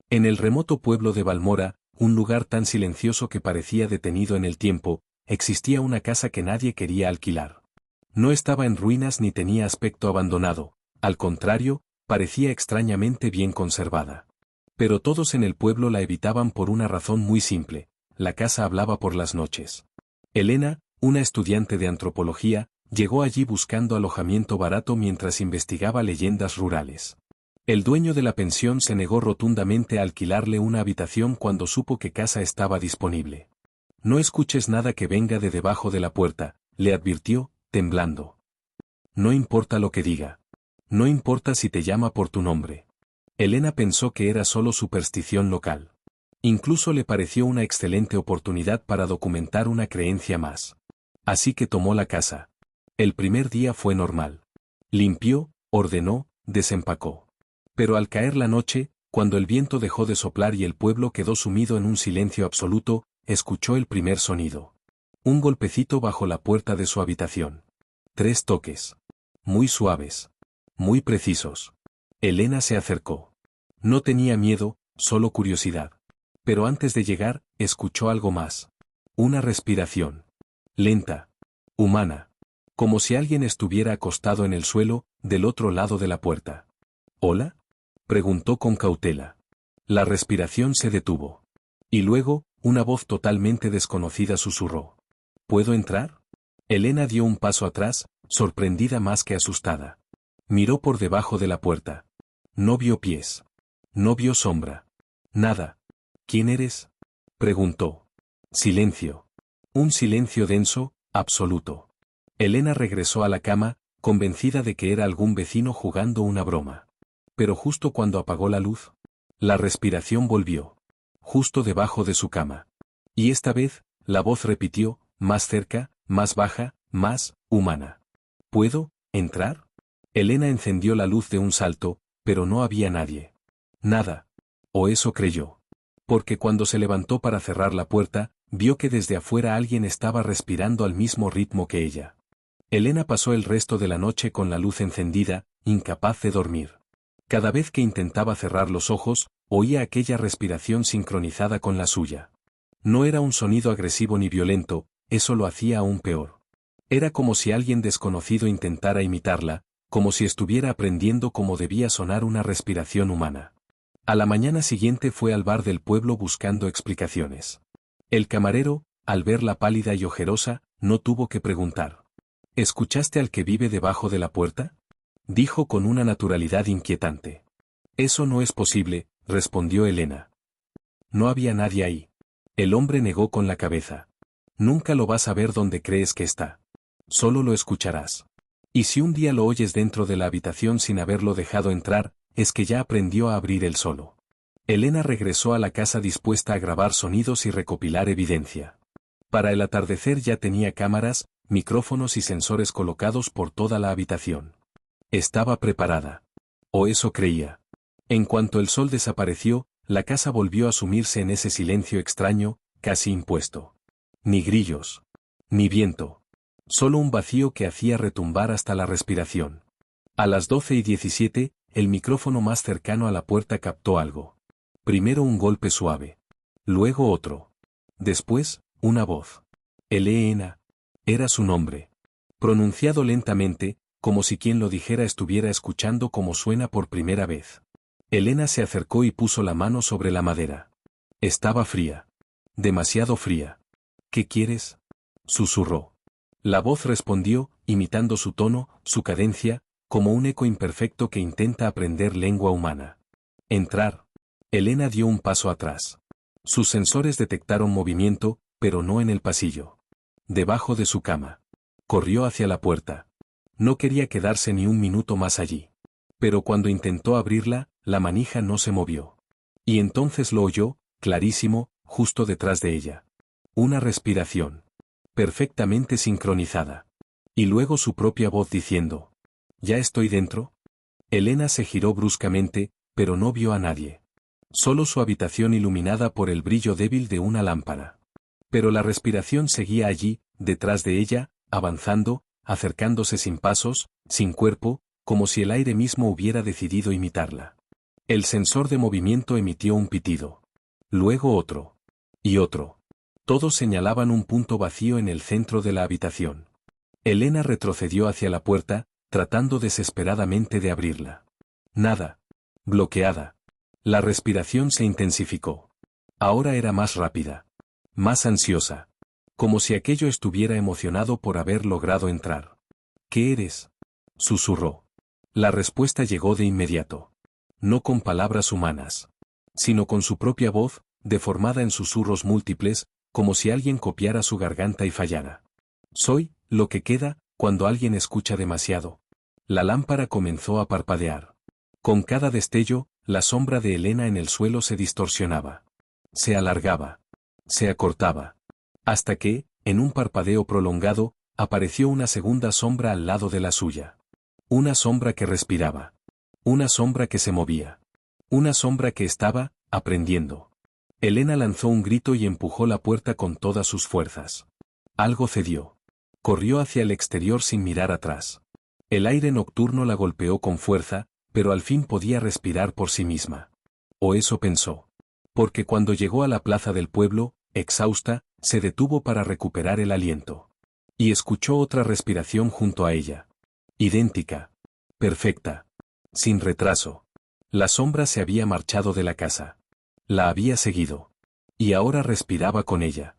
En el remoto pueblo de Balmora, un lugar tan silencioso que parecía detenido en el tiempo, existía una casa que nadie quería alquilar. No estaba en ruinas ni tenía aspecto abandonado, al contrario, parecía extrañamente bien conservada. Pero todos en el pueblo la evitaban por una razón muy simple: la casa hablaba por las noches. Elena, una estudiante de antropología, llegó allí buscando alojamiento barato mientras investigaba leyendas rurales. El dueño de la pensión se negó rotundamente a alquilarle una habitación cuando supo que casa estaba disponible. No escuches nada que venga de debajo de la puerta, le advirtió, temblando. No importa lo que diga. No importa si te llama por tu nombre. Elena pensó que era solo superstición local. Incluso le pareció una excelente oportunidad para documentar una creencia más. Así que tomó la casa. El primer día fue normal. Limpió, ordenó, desempacó. Pero al caer la noche, cuando el viento dejó de soplar y el pueblo quedó sumido en un silencio absoluto, escuchó el primer sonido. Un golpecito bajo la puerta de su habitación. 3 toques. Muy suaves. Muy precisos. Elena se acercó. No tenía miedo, solo curiosidad. Pero antes de llegar, escuchó algo más. Una respiración. Lenta. Humana. Como si alguien estuviera acostado en el suelo, del otro lado de la puerta. ¿Hola?, preguntó con cautela. La respiración se detuvo. Y luego, una voz totalmente desconocida susurró. ¿Puedo entrar? Elena dio un paso atrás, sorprendida más que asustada. Miró por debajo de la puerta. No vio pies. No vio sombra. Nada. ¿Quién eres?, preguntó. Silencio. Un silencio denso, absoluto. Elena regresó a la cama, convencida de que era algún vecino jugando una broma. Pero justo cuando apagó la luz, la respiración volvió. Justo debajo de su cama. Y esta vez, la voz repitió, más cerca, más baja, más humana. ¿Puedo entrar? Elena encendió la luz de un salto, pero no había nadie. Nada. O eso creyó. Porque cuando se levantó para cerrar la puerta, vio que desde afuera alguien estaba respirando al mismo ritmo que ella. Elena pasó el resto de la noche con la luz encendida, incapaz de dormir. Cada vez que intentaba cerrar los ojos, oía aquella respiración sincronizada con la suya. No era un sonido agresivo ni violento, eso lo hacía aún peor. Era como si alguien desconocido intentara imitarla, como si estuviera aprendiendo cómo debía sonar una respiración humana. A la mañana siguiente fue al bar del pueblo buscando explicaciones. El camarero, al verla pálida y ojerosa, no tuvo que preguntar. ¿Escuchaste al que vive debajo de la puerta?, dijo con una naturalidad inquietante. Eso no es posible, respondió Elena. No había nadie ahí. El hombre negó con la cabeza. Nunca lo vas a ver donde crees que está. Solo lo escucharás. Y si un día lo oyes dentro de la habitación sin haberlo dejado entrar, es que ya aprendió a abrir él solo. Elena regresó a la casa dispuesta a grabar sonidos y recopilar evidencia. Para el atardecer ya tenía cámaras, micrófonos y sensores colocados por toda la habitación. Estaba preparada. O eso creía. En cuanto el sol desapareció, la casa volvió a sumirse en ese silencio extraño, casi impuesto. Ni grillos. Ni viento. Solo un vacío que hacía retumbar hasta la respiración. A las 12:17, el micrófono más cercano a la puerta captó algo. Primero un golpe suave. Luego otro. Después, una voz. Elena. Era su nombre. Pronunciado lentamente, como si quien lo dijera estuviera escuchando cómo suena por primera vez. Elena se acercó y puso la mano sobre la madera. Estaba fría. Demasiado fría. ¿Qué quieres?, susurró. La voz respondió, imitando su tono, su cadencia, como un eco imperfecto que intenta aprender lengua humana. Entrar. Elena dio un paso atrás. Sus sensores detectaron movimiento, pero no en el pasillo. Debajo de su cama. Corrió hacia la puerta. No quería quedarse ni un minuto más allí. Pero cuando intentó abrirla, la manija no se movió. Y entonces lo oyó, clarísimo, justo detrás de ella. Una respiración. Perfectamente sincronizada. Y luego su propia voz diciendo: ¿Ya estoy dentro? Elena se giró bruscamente, pero no vio a nadie. Solo su habitación iluminada por el brillo débil de una lámpara. Pero la respiración seguía allí, detrás de ella, avanzando, acercándose sin pasos, sin cuerpo, como si el aire mismo hubiera decidido imitarla. El sensor de movimiento emitió un pitido. Luego otro. Y otro. Todos señalaban un punto vacío en el centro de la habitación. Elena retrocedió hacia la puerta, tratando desesperadamente de abrirla. Nada. Bloqueada. La respiración se intensificó. Ahora era más rápida. Más ansiosa. Como si aquello estuviera emocionado por haber logrado entrar. ¿Qué eres? Susurró. La respuesta llegó de inmediato. No con palabras humanas. Sino con su propia voz, deformada en susurros múltiples, como si alguien copiara su garganta y fallara. Soy, lo que queda, cuando alguien escucha demasiado. La lámpara comenzó a parpadear. Con cada destello, la sombra de Elena en el suelo se distorsionaba. Se alargaba. Se acortaba. Hasta que, en un parpadeo prolongado, apareció una segunda sombra al lado de la suya. Una sombra que respiraba. Una sombra que se movía. Una sombra que estaba, aprendiendo. Elena lanzó un grito y empujó la puerta con todas sus fuerzas. Algo cedió. Corrió hacia el exterior sin mirar atrás. El aire nocturno la golpeó con fuerza, pero al fin podía respirar por sí misma. O eso pensó. Porque cuando llegó a la plaza del pueblo, exhausta, se detuvo para recuperar el aliento. Y escuchó otra respiración junto a ella. Idéntica. Perfecta. Sin retraso. La sombra se había marchado de la casa. La había seguido. Y ahora respiraba con ella.